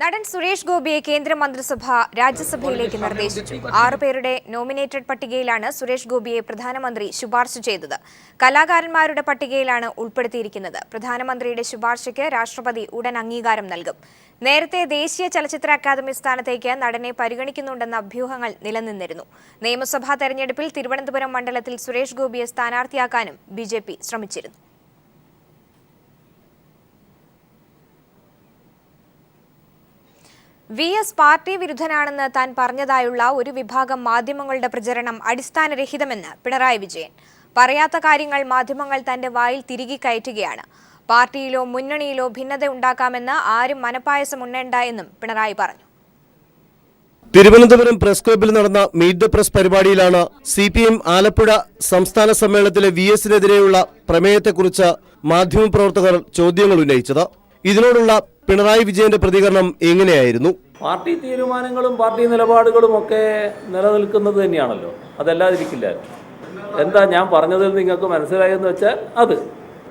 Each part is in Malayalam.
നടൻ സുരേഷ് ഗോപിയെ കേന്ദ്രമന്ത്രിസഭ രാജ്യസഭയിലേക്ക് നിർദ്ദേശിച്ചു. 6 പേരുടെ നോമിനേറ്റഡ് പട്ടികയിലാണ് സുരേഷ് ഗോപിയെ പ്രധാനമന്ത്രി ശുപാർശ ചെയ്തത്. കലാകാരന്മാരുടെ പട്ടികയിലാണ് ഉൾപ്പെടുത്തിയിരിക്കുന്നത്. പ്രധാനമന്ത്രിയുടെ ശുപാർശയ്ക്ക് രാഷ്ട്രപതി ഉടൻ അംഗീകാരം നൽകും. നേരത്തെ ദേശീയ ചലച്ചിത്ര അക്കാദമി സ്ഥാനത്തേക്ക് നടനെ പരിഗണിക്കുന്നുണ്ടെന്ന അഭ്യൂഹങ്ങൾ നിലനിന്നിരുന്നു. നിയമസഭാ തെരഞ്ഞെടുപ്പിൽ തിരുവനന്തപുരം മണ്ഡലത്തിൽ സുരേഷ് ഗോപിയെ സ്ഥാനാർത്ഥിയാക്കാനും ബിജെപി ശ്രമിച്ചിരുന്നു. വി.എസ്. പാർട്ടി വിരുദ്ധനാണെന്ന് താൻ പറഞ്ഞതായുള്ള ഒരു വിഭാഗം മാധ്യമങ്ങളുടെ പ്രചരണം അടിസ്ഥാനരഹിതമെന്ന് പിണറായി വിജയൻ. പറയാത്ത കാര്യങ്ങൾ മാധ്യമങ്ങൾ തന്റെ വായിൽ തിരികെ കയറ്റുകയാണ്. പാർട്ടിയിലോ മുന്നണിയിലോ ഭിന്നത ഉണ്ടാക്കാമെന്ന് ആരും മനപ്പായസം ഉണ്ണേണ്ട എന്നും പിണറായി പറഞ്ഞു. തിരുവനന്തപുരം പ്രസ് ക്ലബ്ബിൽ നടന്ന മീറ്റ് ദ പ്രസ് പരിപാടിയിലാണ് CPM ആലപ്പുഴ സംസ്ഥാന സമ്മേളനത്തിലെ VS-നെതിരെയുള്ള പ്രമേയത്തെക്കുറിച്ച് മാധ്യമപ്രവർത്തകർ ചോദ്യങ്ങൾ ഉന്നയിച്ചത്. ഇതിനോടുള്ള പിണറായി വിജയന്റെ പ്രതികരണം എങ്ങനെയായിരുന്നു? പാർട്ടി തീരുമാനങ്ങളും പാർട്ടി നിലപാടുകളും ഒക്കെ നിലനിൽക്കുന്നത് തന്നെയാണല്ലോ, അതല്ലാതിരിക്കില്ല. എന്താ ഞാൻ പറഞ്ഞതിൽ നിങ്ങൾക്ക് മനസ്സിലായെന്ന് വെച്ചാൽ അത്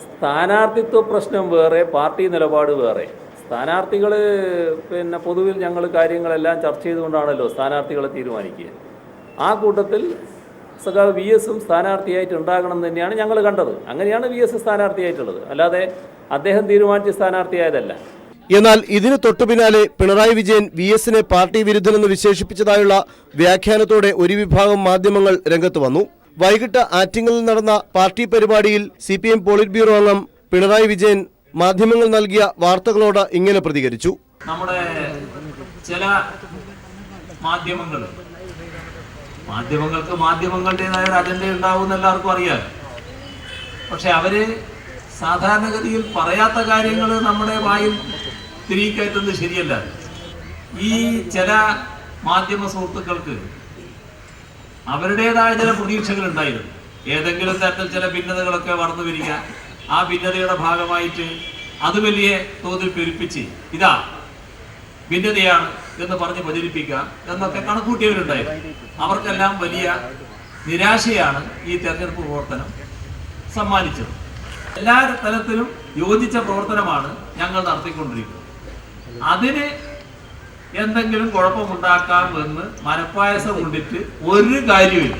സ്ഥാനാർത്ഥിത്വ പ്രശ്നം വേറെ, പാർട്ടി നിലപാട് വേറെ. സ്ഥാനാർത്ഥികൾ പൊതുവിൽ ഞങ്ങൾ കാര്യങ്ങളെല്ലാം ചർച്ച ചെയ്തുകൊണ്ടാണല്ലോ സ്ഥാനാർത്ഥികളെ തീരുമാനിക്കുക. ആ കൂട്ടത്തിൽ സഖാവ് VS-ഉം സ്ഥാനാർത്ഥിയായിട്ട് ഉണ്ടാകണം എന്ന് തന്നെയാണ് ഞങ്ങൾ കണ്ടത്. അങ്ങനെയാണ് VS സ്ഥാനാർത്ഥിയായിട്ടുള്ളത്, അല്ലാതെ അദ്ദേഹം തീരുമാനിച്ച സ്ഥാനാർത്ഥിയായതല്ല. എന്നാൽ ഇതിന് തൊട്ടുപിന്നാലെ പിണറായി വിജയൻ VS-നെ പാർട്ടി വിരുദ്ധനെന്ന് വിശേഷിപ്പിച്ചതായുള്ള വ്യാഖ്യാനത്തോടെ ഒരു വിഭാഗം മാധ്യമങ്ങൾ രംഗത്ത് വന്നു. വൈകിട്ട് ആറ്റിങ്ങലിൽ നടന്ന പാർട്ടി പരിപാടിയിൽ CPM പോളിറ്റ് ബ്യൂറോ അംഗം പിണറായി വിജയൻ മാധ്യമങ്ങൾ നൽകിയ വാർത്തകളോട് ഇങ്ങനെ പ്രതികരിച്ചു. നമ്മുടെ ചില മാധ്യമങ്ങൾക്ക് മാധ്യമങ്ങളുടേതായ ഒരു അജണ്ട ഉണ്ടാവും എല്ലാവർക്കും അറിയാം. പക്ഷെ അവര് സാധാരണഗതിയിൽ പറയാത്ത കാര്യങ്ങൾ നമ്മുടെ വായിൽ തിരികെ കയറ്റുന്നത് ശരിയല്ല. ഈ ചില മാധ്യമ സുഹൃത്തുക്കൾക്ക് അവരുടേതായ ചില പ്രതീക്ഷകൾ ഉണ്ടായിരുന്നു. ഏതെങ്കിലും തരത്തിൽ ചില ഭിന്നതകളൊക്കെ വളർന്നു വരിക, ആ ഭിന്നതയുടെ ഭാഗമായിട്ട് അത് വലിയ തോതിൽ പെരുപ്പിച്ച് ഇതാ ഭിന്നതയാണ് എന്ന് പറഞ്ഞ് പ്രചരിപ്പിക്കുക എന്നൊക്കെ കണക്കൂട്ടിയവരുണ്ടായിരുന്നു. അവർക്കെല്ലാം വലിയ നിരാശയാണ് ഈ തെരഞ്ഞെടുപ്പ് പ്രവർത്തനം സമ്മാനിച്ചത്. എല്ലാ തലത്തിലും യോജിച്ച പ്രവർത്തനമാണ് ഞങ്ങൾ നടത്തിക്കൊണ്ടിരിക്കുന്നത്. അതിന് എന്തെങ്കിലും കുഴപ്പമുണ്ടാക്കാമെന്ന് മനപ്പായസം കൊണ്ടിട്ട് ഒരു കാര്യമില്ല.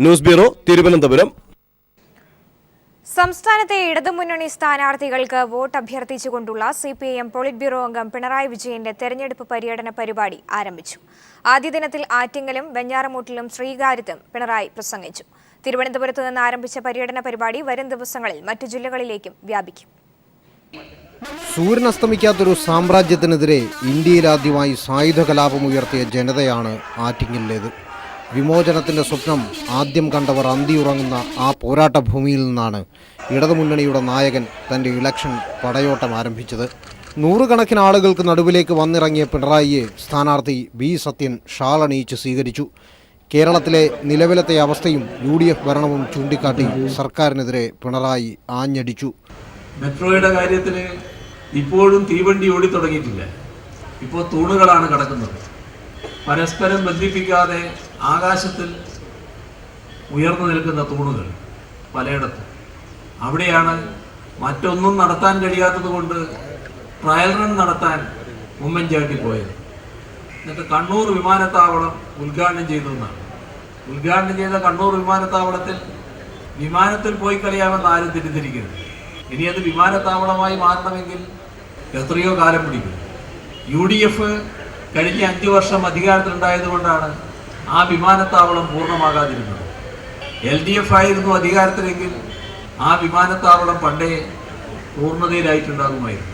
News bureau, Thiruvananthapuram. സംസ്ഥാനത്തെ ഇടതുമുന്നണി സ്ഥാനാർത്ഥികൾക്ക് വോട്ട് അഭ്യർത്ഥിച്ചുകൊണ്ടുള്ള CPM പോളിറ്റ് ബ്യൂറോ അംഗം പിണറായി വിജയന്റെ തെരഞ്ഞെടുപ്പ് പര്യടന പരിപാടി ആരംഭിച്ചു. ആദ്യ ദിനത്തിൽ ആറ്റിങ്ങലും വെഞ്ഞാറമൂട്ടിലും ശ്രീകാര്യത്തും പിണറായി പ്രസംഗിച്ചു. തിരുവനന്തപുരത്ത് നിന്ന് ആരംഭിച്ച പര്യടന പരിപാടി വരും ദിവസങ്ങളിൽ മറ്റു ജില്ലകളിലേക്കും വ്യാപിക്കും. സൂര്യനസ്തമിക്കാത്തൊരു സാമ്രാജ്യത്തിനെതിരെ ഇന്ത്യയിലാദ്യമായി സായുധ കലാപം ഉയർത്തിയ ജനതയാണ് ആറ്റിങ്ങലിലേത്. വിമോചനത്തിൻ്റെ സ്വപ്നം ആദ്യം കണ്ടവർ അന്തിയുറങ്ങുന്ന ആ പോരാട്ട ഭൂമിയിൽ നിന്നാണ് ഇടതുമുന്നണിയുടെ നായകൻ തൻ്റെ ഇലക്ഷൻ പടയോട്ടം ആരംഭിച്ചത്. നൂറുകണക്കിന് ആളുകൾക്ക് നടുവിലേക്ക് വന്നിറങ്ങിയ പിണറായിയെ സ്ഥാനാർത്ഥി B. സത്യൻ ഷാളണിയിച്ച് സ്വീകരിച്ചു. കേരളത്തിലെ നിലവിലത്തെ അവസ്ഥയും UDF ഭരണവും ചൂണ്ടിക്കാട്ടി സർക്കാരിനെതിരെ പിണറായി ആഞ്ഞടിച്ചു. മെട്രോയുടെ കാര്യത്തിൽ ഇപ്പോഴും തീവണ്ടി ഓടി തുടങ്ങിയിട്ടില്ല. ഇപ്പോൾ തൂണുകളാണ് കിടക്കുന്നത്. പരസ്പരം ബന്ധിപ്പിക്കാതെ ആകാശത്തിൽ ഉയർന്നു നിൽക്കുന്ന തൂണുകൾ പലയിടത്തും. അവിടെയാണ് മറ്റൊന്നും നടത്താൻ കഴിയാത്തത് കൊണ്ട് ട്രയൽ റൺ നടത്താൻ ഉമ്മൻചാണ്ടി പോയത്. എന്നിട്ട് കണ്ണൂർ വിമാനത്താവളം ഉദ്ഘാടനം ചെയ്തു എന്നാണ്. ഉദ്ഘാടനം ചെയ്ത കണ്ണൂർ വിമാനത്തിൽ പോയി കളിയാമെന്ന് ആരും തെറ്റിദ്ധരിക്കരുത്. ഇനി അത് വിമാനത്താവളമായി മാറണമെങ്കിൽ എത്രയോ കാലം പിടിക്കും. UDF കഴിഞ്ഞ 5 വർഷം അധികാരത്തിലുണ്ടായതുകൊണ്ടാണ് ആ വിമാനത്താവളം പൂർണ്ണമാകാതിരുന്നത്. LDF ആയിരുന്നു അധികാരത്തിലെങ്കിൽ ആ വിമാനത്താവളം പണ്ടേ പൂർണ്ണതയിലായിട്ടുണ്ടാകുമായിരുന്നു.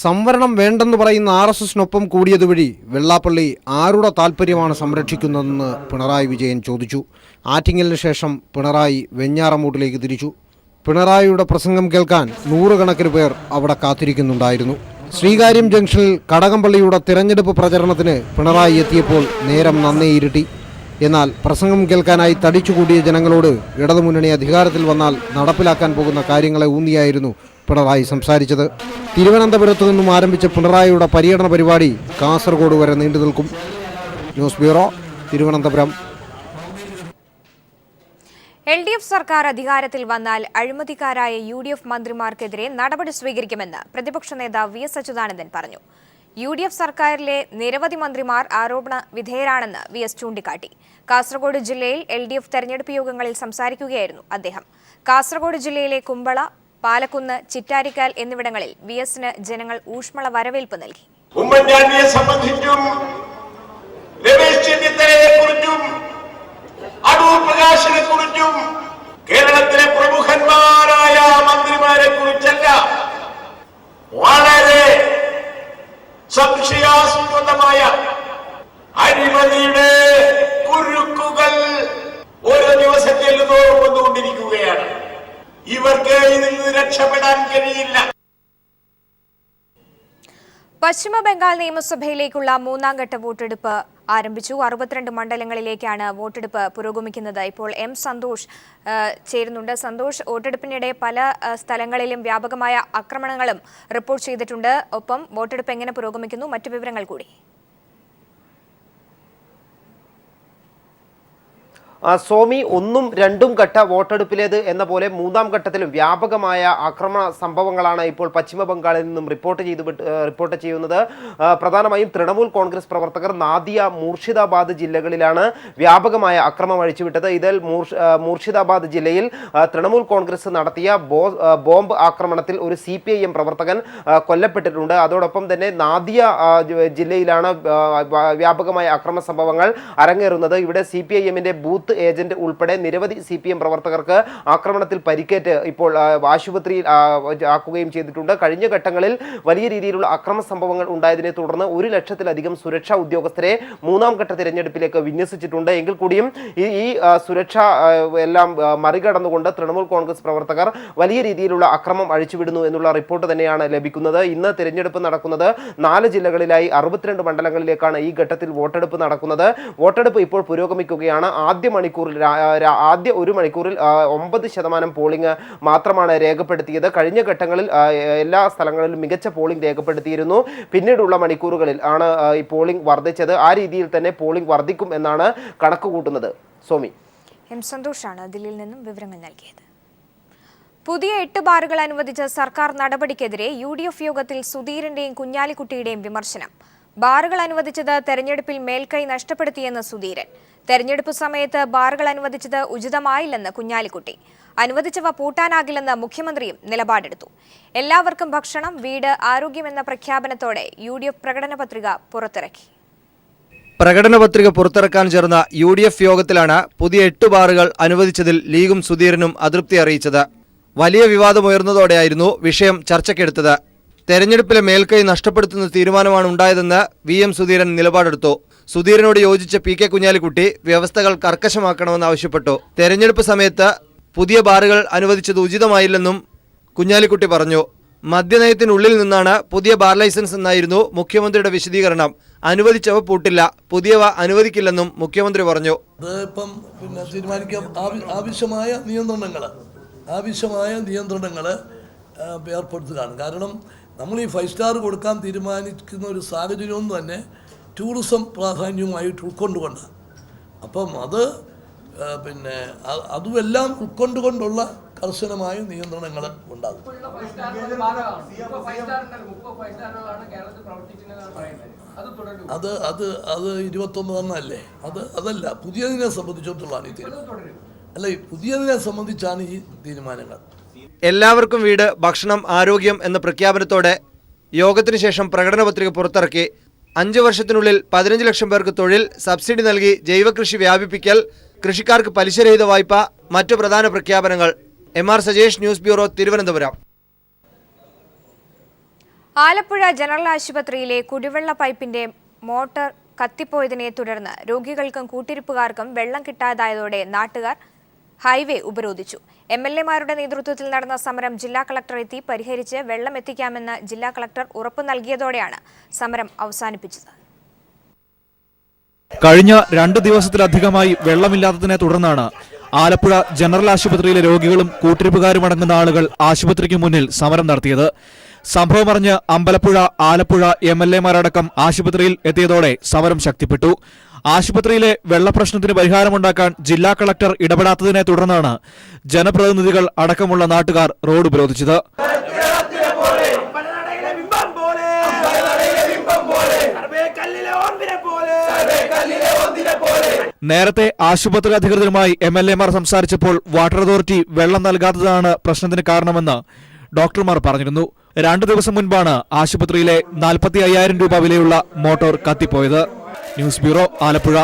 സംവരണം വേണ്ടെന്ന് പറയുന്ന RSSനൊപ്പം കൂടിയതുവഴി വെള്ളാപ്പള്ളി ആരുടെ താൽപ്പര്യമാണ് സംരക്ഷിക്കുന്നതെന്ന് പിണറായി വിജയൻ ചോദിച്ചു. ആറ്റിങ്ങലിന് ശേഷം പിണറായി വെഞ്ഞാറമൂട്ടിലേക്ക് തിരിച്ചു. പിണറായിയുടെ പ്രസംഗം കേൾക്കാൻ നൂറുകണക്കിന് പേർ അവിടെ കാത്തിരിക്കുന്നുണ്ടായിരുന്നു. ശ്രീകാര്യം ജംഗ്ഷനിൽ കടകംപള്ളിയുടെ തിരഞ്ഞെടുപ്പ് പ്രചരണത്തിന് പിണറായി എത്തിയപ്പോൾ നേരം നന്നേ ഇരുട്ടി. എന്നാൽ പ്രസംഗം കേൾക്കാനായി തടിച്ചുകൂടിയ ജനങ്ങളോട് ഇടതുമുന്നണി അധികാരത്തിൽ വന്നാൽ നടപ്പിലാക്കാൻ പോകുന്ന കാര്യങ്ങളെ ഊന്നിയായിരുന്നു പിണറായി സംസാരിച്ചത്. തിരുവനന്തപുരത്തു നിന്നും ആരംഭിച്ച പിണറായിയുടെ പര്യടന പരിപാടി കാസർഗോഡ് വരെ നീണ്ടു നിൽക്കും. News bureau, Thiruvananthapuram. LDF സർക്കാർ അധികാരത്തിൽ വന്നാൽ അഴിമതിക്കാരായ UDF മന്ത്രിമാർക്കെതിരെ നടപടി സ്വീകരിക്കുമെന്ന് പ്രതിപക്ഷ നേതാവ് V.S. അച്യുതാനന്ദൻ പറഞ്ഞു. UDF സർക്കാരിലെ നിരവധി മന്ത്രിമാർ ആരോപണ വിധേയരാണെന്ന് VS ചൂണ്ടിക്കാട്ടി. കാസർഗോഡ് ജില്ലയിൽ LDF തെരഞ്ഞെടുപ്പ് യോഗങ്ങളിൽ സംസാരിക്കുകയായിരുന്നു അദ്ദേഹം. കാസർഗോഡ് ജില്ലയിലെ കുമ്പള, പാലക്കുന്ന്, ചിറ്റാരിക്കാൽ എന്നിവിടങ്ങളിൽ VSന് ജനങ്ങൾ ഊഷ്മള വരവേൽപ്പ് നൽകി. ഉമ്മൻചാണ്ടിയെ സംബന്ധിച്ചും രമേശ് ചെന്നിത്തലയെക്കുറിച്ചും അടൂർ പ്രകാശിനെക്കുറിച്ചും കേരളത്തിലെ പ്രമുഖന്മാരായ മന്ത്രിമാരെ കുറിച്ചല്ല, വളരെ സംശയാസ്പദമായ അഴിമതിയുടെ കുരുക്കുകൾ ഓരോ ദിവസത്തിൽ വന്നുകൊണ്ടിരിക്കുകയാണ്. ഇവർക്ക് ഇതിൽ നിന്ന് രക്ഷപ്പെടാൻ കഴിയില്ല. പശ്ചിമ ബംഗാൾ നിയമസഭയിലേക്കുള്ള മൂന്നാംഘട്ട വോട്ടെടുപ്പ് ആരംഭിച്ചു. 62 മണ്ഡലങ്ങളിലേക്കാണ് വോട്ടെടുപ്പ് പുരോഗമിക്കുന്നത്. ഇപ്പോൾ M സന്തോഷ് ചേരുന്നുണ്ട്. സന്തോഷ്, വോട്ടെടുപ്പിനിടെ പല സ്ഥലങ്ങളിലും വ്യാപകമായ ആക്രമണങ്ങളും റിപ്പോർട്ട് ചെയ്തിട്ടുണ്ട്. ഒപ്പം വോട്ടെടുപ്പ് എങ്ങനെ പുരോഗമിക്കുന്നു, മറ്റു വിവരങ്ങൾ കൂടി. സോമി, 1ഉം 2ഉം ഘട്ട വോട്ടെടുപ്പിലേത് എന്ന പോലെ മൂന്നാം ഘട്ടത്തിലും വ്യാപകമായ ആക്രമണ സംഭവങ്ങളാണ് ഇപ്പോൾ പശ്ചിമ ബംഗാളിൽ നിന്നും റിപ്പോർട്ട് ചെയ്യുന്നത്. പ്രധാനമായും തൃണമൂൽ കോൺഗ്രസ് പ്രവർത്തകർ നാദിയ, മൂർഷിദാബാദ് ജില്ലകളിലാണ് വ്യാപകമായ അക്രമം അഴിച്ചുവിട്ടത്. ഇതിൽ മൂർഷിദാബാദ് ജില്ലയിൽ തൃണമൂൽ കോൺഗ്രസ് നടത്തിയ ബോംബ് ആക്രമണത്തിൽ ഒരു CPIM പ്രവർത്തകൻ കൊല്ലപ്പെട്ടിട്ടുണ്ട്. അതോടൊപ്പം തന്നെ നാദിയ ജില്ലയിലാണ് വ്യാപകമായ അക്രമ സംഭവങ്ങൾ അരങ്ങേറുന്നത്. ഇവിടെ CPIMന്റെ ബൂത്ത് ഏജന്റ് ഉൾപ്പെടെ നിരവധി CPM പ്രവർത്തകർക്ക് ആക്രമണത്തിൽ പരിക്കേറ്റ് ഇപ്പോൾ ആശുപത്രിയിൽ ആക്കുകയും ചെയ്തിട്ടുണ്ട്. കഴിഞ്ഞ ഘട്ടങ്ങളിൽ വലിയ രീതിയിലുള്ള അക്രമ സംഭവങ്ങൾ ഉണ്ടായതിനെ തുടർന്ന് 1 ലക്ഷത്തിലധികം സുരക്ഷാ ഉദ്യോഗസ്ഥരെ മൂന്നാം ഘട്ട തിരഞ്ഞെടുപ്പിലേക്ക് വിന്യസിച്ചിട്ടുണ്ട്. എങ്കിൽ കൂടിയും ഈ സുരക്ഷ എല്ലാം മറികടന്നുകൊണ്ട് തൃണമൂൽ കോൺഗ്രസ് പ്രവർത്തകർ വലിയ രീതിയിലുള്ള അക്രമം അഴിച്ചുവിടുന്നു എന്നുള്ള റിപ്പോർട്ട് തന്നെയാണ് ലഭിക്കുന്നത്. ഇന്ന് തിരഞ്ഞെടുപ്പ് നടക്കുന്നത് 4 ജില്ലകളിലായി 62 മണ്ഡലങ്ങളിലേക്കാണ് ഈ ഘട്ടത്തിൽ വോട്ടെടുപ്പ് നടക്കുന്നത്. വോട്ടെടുപ്പ് ഇപ്പോൾ പുരോഗമിക്കുകയാണ്. ആദ്യ 1 മണിക്കൂറിൽ 9% പോളിംഗ് മാത്രമാണ് രേഖപ്പെടുത്തിയത്. കഴിഞ്ഞ ഘട്ടങ്ങളിൽ എല്ലാ സ്ഥലങ്ങളിലും മികച്ച പോളിംഗ് രേഖപ്പെടുത്തിയിരുന്നു. പിന്നീടുള്ള മണിക്കൂറുകളിൽ ആണ് ഈ പോളിംഗ് വർദ്ധിച്ചത്. ആ രീതിയിൽ തന്നെ പോളിംഗ് വർദ്ധിക്കും എന്നാണ് കണക്കുകൂട്ടുന്നത്. സോമി, M സന്തോഷാണ് ദില്ലിയിൽ നിന്നും വിവരങ്ങൾ നൽകിയത്. പുതിയ 8 ബാറുകൾ അനുവദിച്ച സർക്കാർ നടപടിക്കെതിരെ UDF യോഗത്തിൽ സുധീരന്റെയും കുഞ്ഞാലിക്കുട്ടിയുടെയും വിമർശനം. ബാറുകൾ അനുവദിച്ചത് തെരഞ്ഞെടുപ്പിൽ മേൽക്കൈ നഷ്ടപ്പെടുത്തിയെന്ന് സുധീരൻ. തെരഞ്ഞെടുപ്പ് സമയത്ത് ബാറുകൾ അനുവദിച്ചത് ഉചിതമായില്ലെന്ന് കുഞ്ഞാലിക്കുട്ടി. അനുവദിച്ചവ പൂട്ടാനാകില്ലെന്ന് മുഖ്യമന്ത്രിയും നിലപാടെടുത്തു. എല്ലാവർക്കും ഭക്ഷണം, വീട്, ആരോഗ്യം എന്ന പ്രഖ്യാപനത്തോടെ UDF പ്രകടന പത്രിക പുറത്തിറക്കി. പ്രകടന പത്രിക പുറത്തിറക്കാൻ ചേർന്ന UDF യോഗത്തിലാണ് പുതിയ 8 ബാറുകൾ അനുവദിച്ചതിൽ ലീഗും സുധീരനും അതൃപ്തി അറിയിച്ചത്. വലിയ വിവാദമുയർന്നതോടെയായിരുന്നു വിഷയം ചർച്ചയ്ക്കെടുത്തത്. തെരഞ്ഞെടുപ്പിലെ മേൽക്കൈ നഷ്ടപ്പെടുത്തുന്ന തീരുമാനമാണ് ഉണ്ടായതെന്ന് VM സുധീരൻ നിലപാടെടുത്തു. സുധീരനോട് യോജിച്ച PK കുഞ്ഞാലിക്കുട്ടി വ്യവസ്ഥകൾ കർക്കശമാക്കണമെന്ന് ആവശ്യപ്പെട്ടു. തെരഞ്ഞെടുപ്പ് സമയത്ത് പുതിയ ബാറുകൾ അനുവദിച്ചത് ഉചിതമായില്ലെന്നും കുഞ്ഞാലിക്കുട്ടി പറഞ്ഞു. മദ്യനയത്തിനുള്ളിൽ നിന്നാണ് പുതിയ ബാർ ലൈസൻസ് എന്നായിരുന്നു മുഖ്യമന്ത്രിയുടെ വിശദീകരണം. അനുവദിച്ചവ പൂട്ടില്ല, പുതിയവ അനുവദിക്കില്ലെന്നും മുഖ്യമന്ത്രി പറഞ്ഞു. ഇപ്പം തീരുമാനിക്കാൻ ആവശ്യമായ നിയന്ത്രണങ്ങൾ ഏർപ്പെടുത്തുകയാണ്. കാരണം നമ്മൾ ഈ 5 സ്റ്റാർ കൊടുക്കാൻ തീരുമാനിക്കുന്ന ഒരു സാഹചര്യമൊന്നും തന്നെ ടൂറിസം പ്രാധാന്യവുമായിട്ട് ഉൾക്കൊണ്ടുകൊണ്ടാണ്. അപ്പം അതുമെല്ലാം ഉൾക്കൊണ്ടുകൊണ്ടുള്ള കർശനമായ നിയന്ത്രണങ്ങൾ ഉണ്ടാകും. അത് 29 അല്ലേ? അതല്ല, പുതിയതിനെ സംബന്ധിച്ചിടത്തോളാണ് ഈ തീരുമാനം. അല്ല, ഈ പുതിയതിനെ സംബന്ധിച്ചാണ് ഈ തീരുമാനങ്ങൾ. എല്ലാവർക്കും വീട്, ഭക്ഷണം, ആരോഗ്യം എന്ന പ്രഖ്യാപനത്തോടെ യോഗത്തിന് ശേഷം പ്രകടന പത്രിക പുറത്തിറക്കി. 5 വർഷത്തിനുള്ളിൽ 15 ലക്ഷം പേർക്ക് തൊഴിൽ, സബ്സിഡി നൽകി ജൈവകൃഷി വ്യാപിപ്പിക്കൽ, കൃഷിക്കാർക്ക് പലിശരഹിത വായ്പ, മറ്റു പ്രധാന പ്രഖ്യാപനങ്ങൾ. MR Sajesh, news bureau, Thiruvananthapuram. Alappuzha general ആശുപത്രിയിലെ കുടിവെള്ള പൈപ്പിന്റെ മോട്ടോർ കത്തിപ്പോയതിനെ തുടർന്ന് രോഗികൾക്കും കൂട്ടിരിപ്പുകാർക്കും വെള്ളം കിട്ടാതായതോടെ നാട്ടുകാർ ഹൈവേ ഉപരോധിച്ചു. MLAമാരുടെ നേതൃത്വത്തിൽ നടന്ന സമരം ജില്ലാ കളക്ടർ എത്തി പരിഹരിച്ച് വെള്ളം എത്തിക്കാമെന്ന് ജില്ലാ കളക്ടർ ഉറപ്പു നൽകിയതോടെയാണ് സമരം അവസാനിപ്പിച്ചത്. കഴിഞ്ഞ 2 ദിവസത്തിലധികമായി വെള്ളമില്ലാത്തതിനെ തുടർന്നാണ് ആലപ്പുഴ ജനറൽ ആശുപത്രിയിലെ രോഗികളും കൂട്ടിരിപ്പുകാരും അടങ്ങുന്ന ആളുകൾ ആശുപത്രിക്ക് മുന്നിൽ സമരം നടത്തിയത്. സംഭവമറിഞ്ഞ് അമ്പലപ്പുഴ, ആലപ്പുഴ MLAമാരടക്കം ആശുപത്രിയിൽ എത്തിയതോടെ സമരം ശക്തിപ്പെട്ടു. ആശുപത്രിയിലെ വെള്ളപ്രശ്നത്തിന് പരിഹാരമുണ്ടാക്കാൻ ജില്ലാ കളക്ടർ ഇടപെടാത്തതിനെ തുടർന്നാണ് ജനപ്രതിനിധികൾ അടക്കമുള്ള നാട്ടുകാർ റോഡ് ഉപരോധിച്ചത്. നേരത്തെ ആശുപത്രി അധികൃതരുമായി MLA-മാർ സംസാരിച്ചപ്പോൾ വാട്ടർ അതോറിറ്റി വെള്ളം നൽകാത്തതാണ് പ്രശ്നത്തിന് കാരണമെന്ന് ഡോക്ടർമാർ പറഞ്ഞിരുന്നു. 2 ദിവസം മുൻപാണ് ആശുപത്രിയിലെ 45,000 രൂപ വിലയുള്ള മോട്ടോർ കത്തിപ്പോയത്. News bureau, Alappuzha.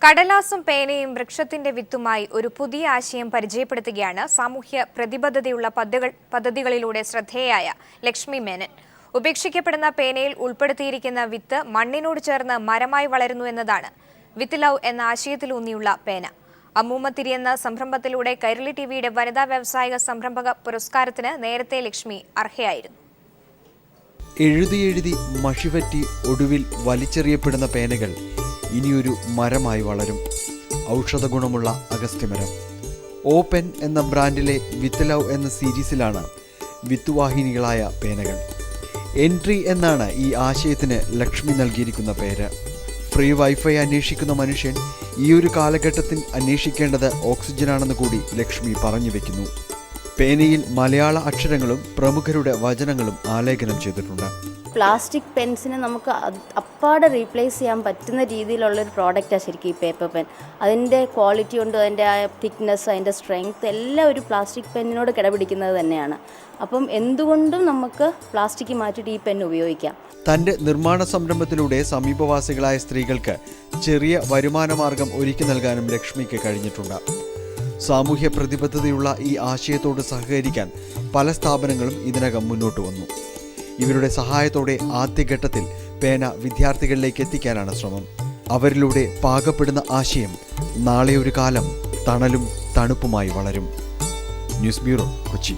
കടലാസും പേനയും വൃക്ഷത്തിന്റെ വിത്തുമായി ഒരു പുതിയ ആശയം പരിചയപ്പെടുത്തുകയാണ് സാമൂഹ്യ പ്രതിബദ്ധതയുള്ള പദ്ധതികളിലൂടെ ശ്രദ്ധേയായ ലക്ഷ്മി മേനൻ. ഉപേക്ഷിക്കപ്പെടുന്ന പേനയിൽ ഉൾപ്പെടുത്തിയിരിക്കുന്ന വിത്ത് മണ്ണിനോട് ചേർന്ന് മരമായി വളരുന്നു എന്നതാണ് വിത്ത് ലവ് എന്ന ആശയത്തിലൂന്നിയുള്ള പേന. അമ്മൂമ്മത്തിരി എന്ന സംരംഭത്തിലൂടെ കൈരളി ടിവിയുടെ വനിതാ വ്യാവസായിക സംരംഭക പുരസ്കാരത്തിന് നേരത്തെ ലക്ഷ്മി അർഹയായിരുന്നു. എഴുതി മഷിപറ്റി ഒടുവിൽ വലിച്ചെറിയപ്പെടുന്ന പേനകൾ ഇനിയൊരു മരമായി വളരും. ഔഷധ ഗുണമുള്ള അഗസ്ത്യമരം. ഓപ്പൻ എന്ന ബ്രാൻഡിലെ വിത്ത് ലവ് എന്ന സീരീസിലാണ് വിത്തുവാഹിനികളായ പേനകൾ. എൻട്രി എന്നാണ് ഈ ആശയത്തിന് ലക്ഷ്മി നൽകിയിരിക്കുന്ന പേര്. ഫ്രീ വൈഫൈ അന്വേഷിക്കുന്ന മനുഷ്യൻ ഈ ഒരു കാലഘട്ടത്തിൽ അന്വേഷിക്കേണ്ടത് ഓക്സിജനാണെന്ന് കൂടി ലക്ഷ്മി പറഞ്ഞു വെക്കുന്നു. പേനയിൽ മലയാള അക്ഷരങ്ങളും പ്രമുഖരുടെ വചനങ്ങളും ആലേഖനം ചെയ്തിട്ടുണ്ട്. പ്ലാസ്റ്റിക് പെൻസിനെ നമുക്ക് അപ്പാടെ റീപ്ലേസ് ചെയ്യാൻ പറ്റുന്ന രീതിയിലുള്ളൊരു പ്രോഡക്റ്റാണ് ശരിക്കും ഈ പേപ്പർ പെൻ. അതിൻ്റെ ക്വാളിറ്റി കൊണ്ട് അതിൻ്റെ ആ തിക്നെസ്, അതിൻ്റെ സ്ട്രെങ്ത് എല്ലാം ഒരു പ്ലാസ്റ്റിക് പെന്നിനോട് കിടപിടിക്കുന്നത് തന്നെയാണ്. അപ്പം എന്തുകൊണ്ടും നമുക്ക് പ്ലാസ്റ്റിക് മാറ്റിയിട്ട് ഈ പെൻ ഉപയോഗിക്കാം. തൻ്റെ നിർമ്മാണ സംരംഭത്തിലൂടെ സമീപവാസികളായ സ്ത്രീകൾക്ക് ചെറിയ വരുമാന മാർഗം ഒരുക്കി നൽകാനും ലക്ഷ്മിക്ക് കഴിഞ്ഞിട്ടുണ്ട്. സാമൂഹ്യ പ്രതിബദ്ധതയുള്ള ഈ ആശയത്തോട് സഹകരിക്കാൻ പല സ്ഥാപനങ്ങളും ഇതിനകം മുന്നോട്ട് വന്നു. ഇവരുടെ സഹായത്തോടെ ആദ്യഘട്ടത്തിൽ പേന വിദ്യാർത്ഥികളിലേക്ക് എത്തിക്കാനാണ് ശ്രമം. അവരിലൂടെ പാകപ്പെടുന്ന ആശയം നാളെ ഒരു കാലം തണലും തണുപ്പുമായി വളരും. News bureau, Kochi.